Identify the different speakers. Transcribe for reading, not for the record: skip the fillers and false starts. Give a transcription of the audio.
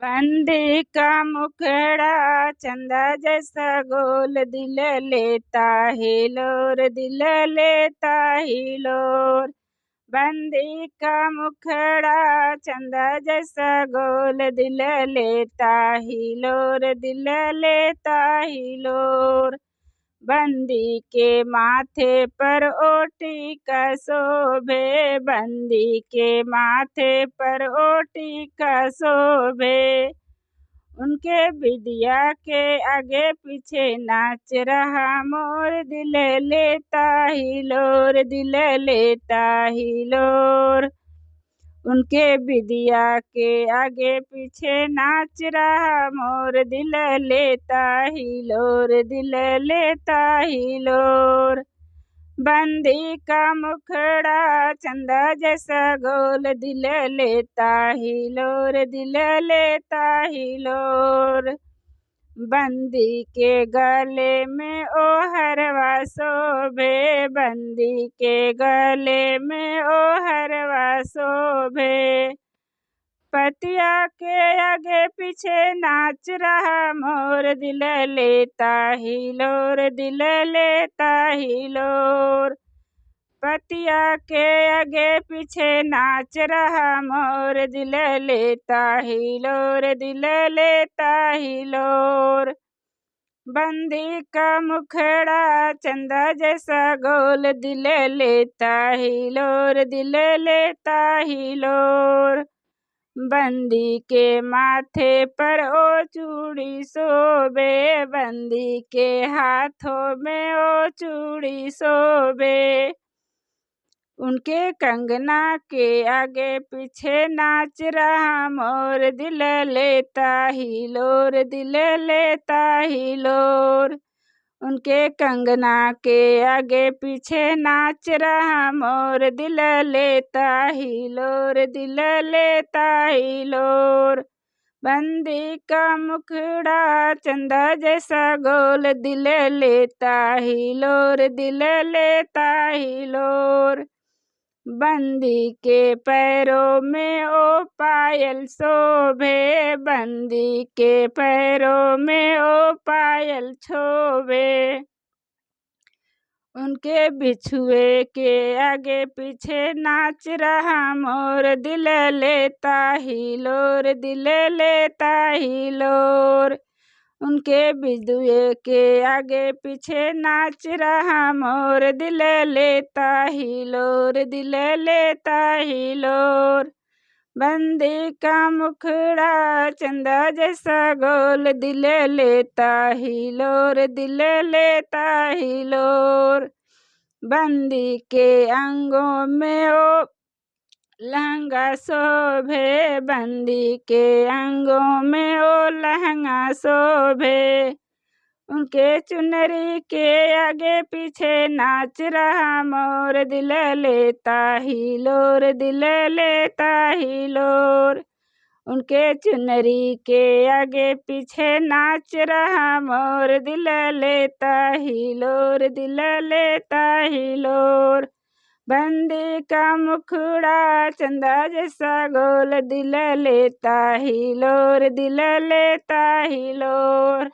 Speaker 1: बंदी का मुखड़ा चंदा जैसा गोल, दिल लेता हिलोर, दिल लेता हिलोर। बंदी का मुखड़ा चंदा जैसा गोल, दिल लेता हिलोर, दिल लेता हिलोर। बंदी के माथे पर ओटी का शोभे, बंदी के माथे पर ओटी का शोभे। उनके बिदिया के आगे पीछे नाच रहा मोर, दिल लेता हिलोर, दिल लेता हिलोर। उनके बिदिया के आगे पीछे नाच रहा मोर, दिल लेता हिलोर, दिल लेता हिलोर। बंदी का मुखड़ा चंदा जैसा गोल, दिल लेता हिलोर, दिल लेता हिलोर। बंदी के गले में ओ हरवा शोभे, बंदी के गले में ओ हरवा शोभे। पतिया के आगे पीछे नाच रहा मोर, दिल लेता हिलोर, दिल लेता हिलोर। पतिया के आगे पीछे नाच रहा मोर, दिल लेता हिलोर, दिल लेता हिलोर। बंदी का मुखड़ा चंदा जैसा गोल, दिल लेता हिलोर, दिल लेता हिलोर। बंदी के माथे पर ओ चूड़ी शोभे, बंदी के हाथों में ओ चूड़ी शोभे। उनके कंगना के आगे पीछे नाच रहा मोर, दिल लेता हिलोर, दिल लेता हिलोर। उनके कंगना के आगे पीछे नाच रहा मोर, दिल लेता हिलोर, दिल लेता हिलोर। बंदी का मुखड़ा चंदा जैसा गोल, दिल लेता हिलोर, दिल लेता हिलोर। बंदी के पैरों में ओ पायल शोभे, बंदी के पैरों में ओ पायल शोभे। उनके बिछुए के आगे पीछे नाच रहा मोर, दिल लेता हिलोर, दिल लेता हिलोर। उनके बिछुए के आगे पीछे नाच रहा मोर, दिल लेता हिलोर, दिल लेता हिलोर। बंदी का मुखड़ा चंदा जैसा गोल, दिल लेता हिलोर, दिल लेता हिलोर। बंदी के अंगों में ओ लहंगा शोभे, बंदी के अंगों में ओ लहंगा शोभे। उनके चुनरी के आगे पीछे नाच रहा मोर, दिल लेता हिलोर, दिल लेता हिलोर। उनके चुनरी के आगे पीछे नाच रहा मोर, दिल लेता हिलोर, दिल लेता हिलोर। बंदी का मुखड़ा चंदा जैसा गोल, दिल लेता हिलोर, दिल लेता हिलोर।